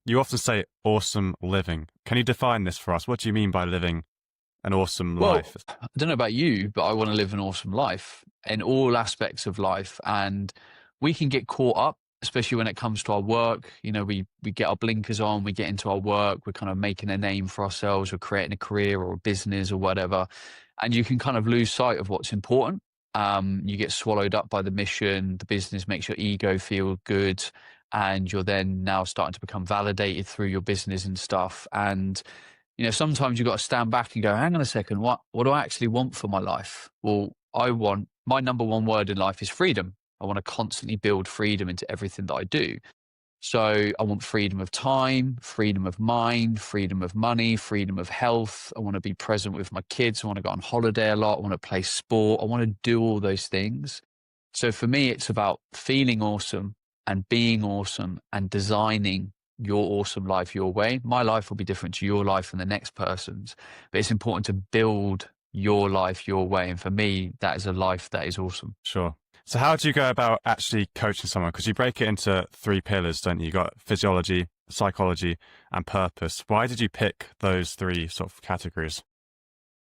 You often say awesome living. Can you define this for us? What do you mean by living an awesome Well, life? I don't know about you, but I want to live an awesome life in all aspects of life. And we can get caught up, especially when it comes to our work. You know, we get our blinkers on, we get into our work, we're kind of making a name for ourselves, we're creating a career or a business or whatever. And you can kind of lose sight of what's important. You get swallowed up by the mission, the business makes your ego feel good, and you're then now starting to become validated through your business and stuff. And sometimes you've got to stand back and go, hang on a second, what do I actually want for my life? Well, my number one word in life is freedom. I want to constantly build freedom into everything that I do. So I want freedom of time, freedom of mind, freedom of money, freedom of health. I want to be present with my kids. I want to go on holiday a lot. I want to play sport. I want to do all those things. So for me, it's about feeling awesome and being awesome and designing your awesome life your way. My life will be different to your life and the next person's, but it's important to build your life your way. And for me, that is a life that is awesome. Sure. So how do you go about actually coaching someone? Because you break it into three pillars, don't you? You got physiology, psychology, and purpose. Why did you pick those three sort of categories?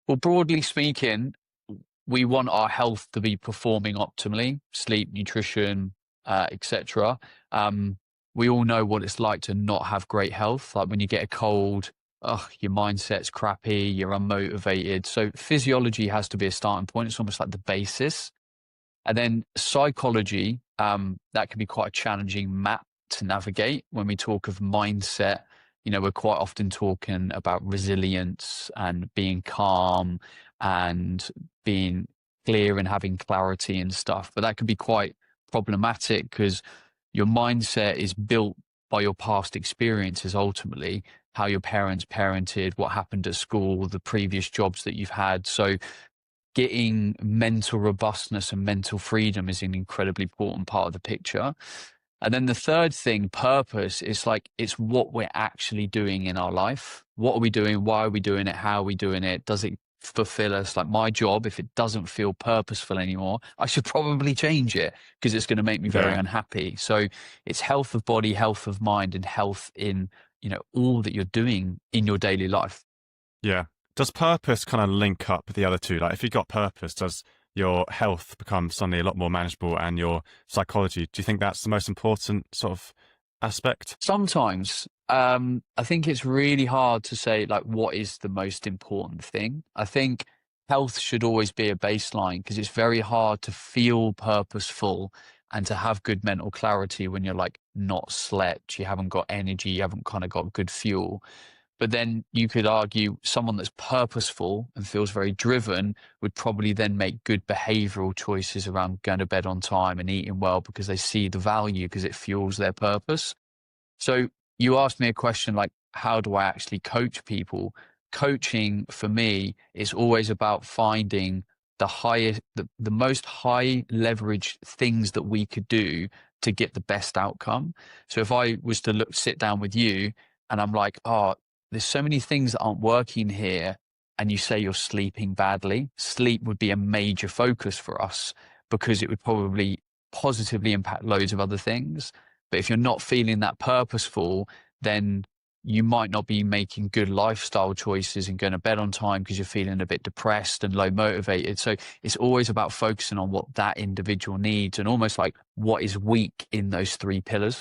Well, broadly speaking, we want our health to be performing optimally, sleep, nutrition, etc. We all know what it's like to not have great health. Like when you get a cold, your mindset's crappy, you're unmotivated. So physiology has to be a starting point. It's almost like the basis. And then psychology, that can be quite a challenging map to navigate. When we talk of mindset, we're quite often talking about resilience and being calm and being clear and having clarity and stuff. But that can be quite problematic because your mindset is built by your past experiences, ultimately, how your parents parented, what happened at school, the previous jobs that you've had. So getting mental robustness and mental freedom is an incredibly important part of the picture. And then the third thing, purpose, is like it's what we're actually doing in our life. What are we doing? Why are we doing it? How are we doing it? Does it fulfill us? Like my job, if it doesn't feel purposeful anymore, I should probably change it because it's going to make me very Yeah. unhappy. So it's health of body, health of mind, and health in, all that you're doing in your daily life. Yeah. Does purpose kind of link up the other two? Like if you've got purpose, does your health become suddenly a lot more manageable and your psychology? Do you think that's the most important sort of aspect? Sometimes I think it's really hard to say like what is the most important thing. I think health should always be a baseline because it's very hard to feel purposeful and to have good mental clarity when you're like not slept, you haven't got energy, you haven't kind of got good fuel. But then you could argue someone that's purposeful and feels very driven would probably then make good behavioral choices around going to bed on time and eating well because they see the value because it fuels their purpose. So you asked me a question like, how do I actually coach people? Coaching for me is always about finding the most high leverage things that we could do to get the best outcome. So if I was to sit down with you and I'm like, oh, there's so many things that aren't working here, and you say you're sleeping badly, sleep would be a major focus for us because it would probably positively impact loads of other things. But if you're not feeling that purposeful, then you might not be making good lifestyle choices and going to bed on time because you're feeling a bit depressed and low motivated. So it's always about focusing on what that individual needs and almost like what is weak in those three pillars.